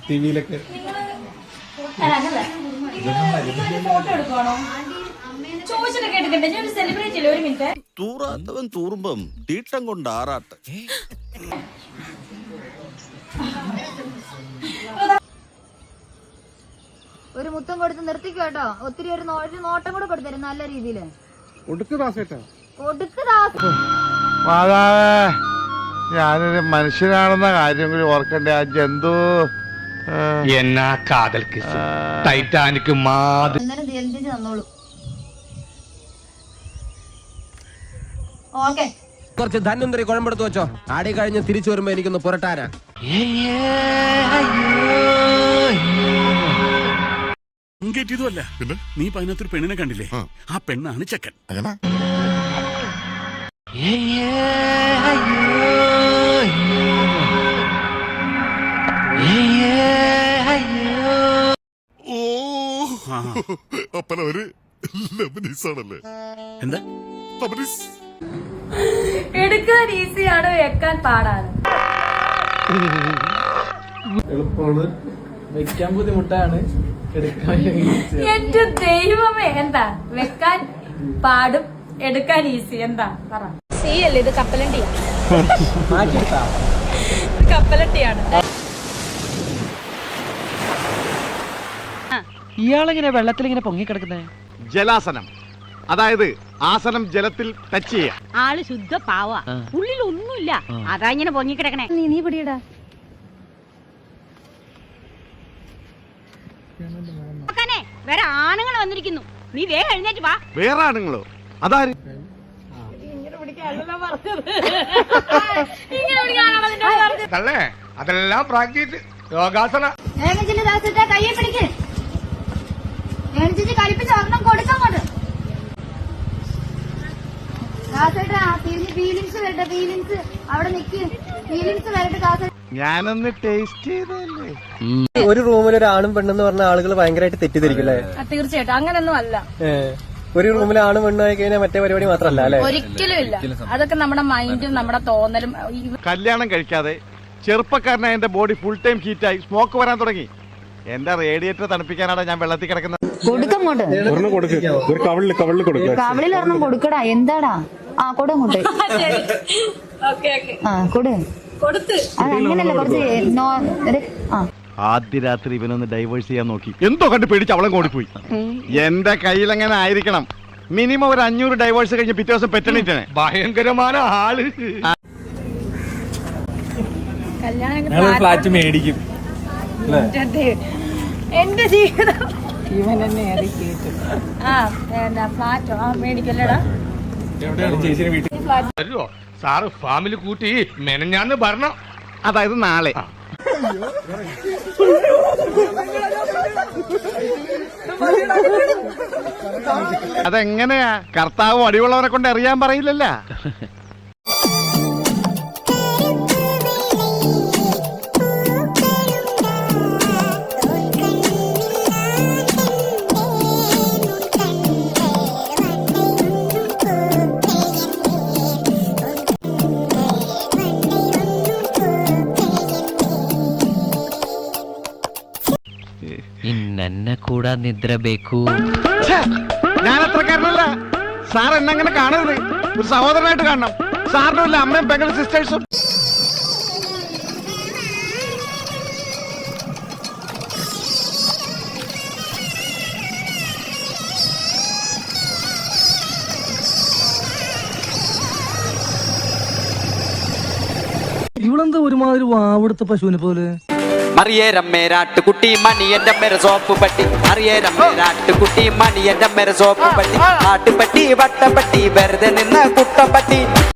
ടിവിയിലൊക്കെ തൂറാത്തവൻ തൂറുമ്പം തീട്ടം കൊണ്ട് ആറാട്ട്. ഒരു മുത്തം കൊടുത്ത് നിർത്തിക്കോ കേട്ടോ. ഒത്തിരി ഒരു നോട്ടം കൂടെ കൊടുത്തരും നല്ല രീതിയില്. മാതാവേ, ഞാനൊരു മനുഷ്യനാണെന്ന കാര്യം കൂടി ഓർക്കണ്ടേ. ആ ജന്തു എന്നാ കാതൽ കിസ് ടൈറ്റാനിക് മാതി തന്നോളൂ. ഓക്കെ, കുറച്ച് ധന്വന്തരി കുഴമ്പെടുത്ത് വെച്ചോ. ആടി കഴിഞ്ഞ് തിരിച്ചു വരുമ്പോ എനിക്കൊന്ന് പുരട്ടാനാ. കേട്ടിയതുമല്ല, നീ അതിനകത്തൊരു പെണ്ണിനെ കണ്ടില്ലേ? ആ പെണ്ണാണ് ചെക്കൻ. അപ്പനവര് ലബനീസാണല്ലേ? എന്താ എടുക്കാൻ ഈസിയാണ്, വെക്കാൻ പാടാണ്. എളുപ്പമാണ്, വെക്കാൻ ബുദ്ധിമുട്ടാണ്, എടുക്കാൻ എന്റെ ദൈവമേ, എന്താ വെക്കാൻ പാടും എടുക്കാൻ ഈസി? എന്താ പറ. സീ അല്ലേ ഇത്? കപ്പലണ്ടിയാണ്. കപ്പലണ്ടിയാണ്. ഇയാളെങ്ങനെ വെള്ളത്തിൽ ഇങ്ങനെ പൊങ്ങിക്കിടക്കുന്നേ? ജലാസനം, അതായത് ആസനം ജലത്തിൽ ടച്ച് ചെയ്യാം. ആള് ശുദ്ധ പാവ, ഉള്ളിൽ ഒന്നുമില്ല, അതാ ഇങ്ങനെ പൊങ്ങിക്കിടക്കണേ. നീ പിടിയടാ. വേറെ ആണുങ്ങൾ വന്നിരിക്കുന്നു, നീ വേഗം എഴുന്നേറ്റ് വാ. വേറെ ആണുങ്ങളോ? അതാര്? തള്ളേ, അതെല്ലാം പ്രാക്ടീസ് യോഗാസന. കയ്യെ പിടിക്ക്. കളിപ്പിച്ച് ഒരെണ്ണം കൊടുക്കങ്ങോട്ട്. ഫീലിങ്സ് വരട്ടെ, ഫീലിങ്സ് അവിടെ നിക്ക്. ഫീലിങ്സ് വരട്ടെ കാസ. ഞാനൊന്ന് ടേസ്റ്റ് ചെയ്തല്ലേ. ഒരു റൂമിൽ ഒരു ആണും പെണ്ണെന്ന് പറഞ്ഞ ആളുകൾ ഭയങ്കരമായിട്ട് തെറ്റിദ്ധരിക്കില്ലേ? തീർച്ചയായിട്ടും അങ്ങനൊന്നും അല്ല. ഒരു റൂമിൽ ആണും പെണ്ണും ആയി കഴിഞ്ഞാൽ മറ്റേ പരിപാടി മാത്രമല്ല അല്ലെ? ഒരിക്കലും ഇല്ല. അതൊക്കെ നമ്മുടെ മൈൻഡും നമ്മുടെ തോന്നലും. കല്യാണം കഴിക്കാതെ ചെറുപ്പക്കാരനായ എന്റെ ബോഡി ഫുൾ ടൈം ഹീറ്റായി സ്മോക്ക് വരാൻ തുടങ്ങി. എന്റെ റേഡിയേറ്റർ തണുപ്പിക്കാനാണ് ഞാൻ വെള്ളത്തിൽ കിടക്കുന്നത്. കൊടുക്കങ്ങോട്ട്. കവളിലൊരെണ്ണം കൊടുക്കടാ. എന്താടാ? ആ കൊടുങ്ങോട്ട്. ആ കൊടു. അതങ്ങനല്ല, കുറച്ച് ആദ്യ രാത്രി ഇവനൊന്ന് ഡൈവേഴ്സ് ചെയ്യാൻ നോക്കി, എന്തോ കണ്ട് പേടിച്ച് അവളെ ഓടിപ്പോയി. എന്റെ കയ്യിൽ എങ്ങനെ ആയിരിക്കണം? മിനിമം ഒരു 500 ഡൈവേഴ്സ് കഴിഞ്ഞ് പിറ്റേ ദിവസം പെറ്റണിട്ടാണ്. ഭയങ്കരமான ആള്. ഫ്ലാറ്റ് മേടിക്കും. എന്റെ ജീവിതം ഇവൻ തന്നെ ഫ്ലാറ്റോ മേടിക്കല്ലേടാ. വരുവോ സാറ്? ഫാമിലി കൂട്ടി മെനഞ്ഞാന്ന് പറഞ്ഞ, അതായത് നാളെ. അതെങ്ങനെയാ? കർത്താവ് അടിയുള്ളവരെ കൊണ്ട് അറിയാൻ പറയില്ലല്ല. ഇന്നെ കൂടാ നിദ്ര ബേക്കൂ. ഞാൻ അത്രക്കാരനല്ല സാർ. എന്നെങ്ങനെ കാണരുത്, ഒരു സഹോദരനായിട്ട് കാണണം. സാറിനും ഇല്ല അമ്മയും പെങ്ങളും സിസ്റ്റേഴ്സും. ഇവളെന്താ ഒരുമാതിരി വാവെടുത്ത പശുവിനെ പോലെ? അറിയേരമ്മേരാട്ടുകുട്ടി മണിയന്റെ മേര സോപ്പ് പട്ടി. അറിയേരമ്മേരാട്ടുകുട്ടി മണിയന്റെ മേര സോപ്പ് പട്ടി. ആട്ടുപട്ടി വട്ടപ്പട്ടി വെറുതെ നിന്ന് കുട്ടപ്പട്ടി.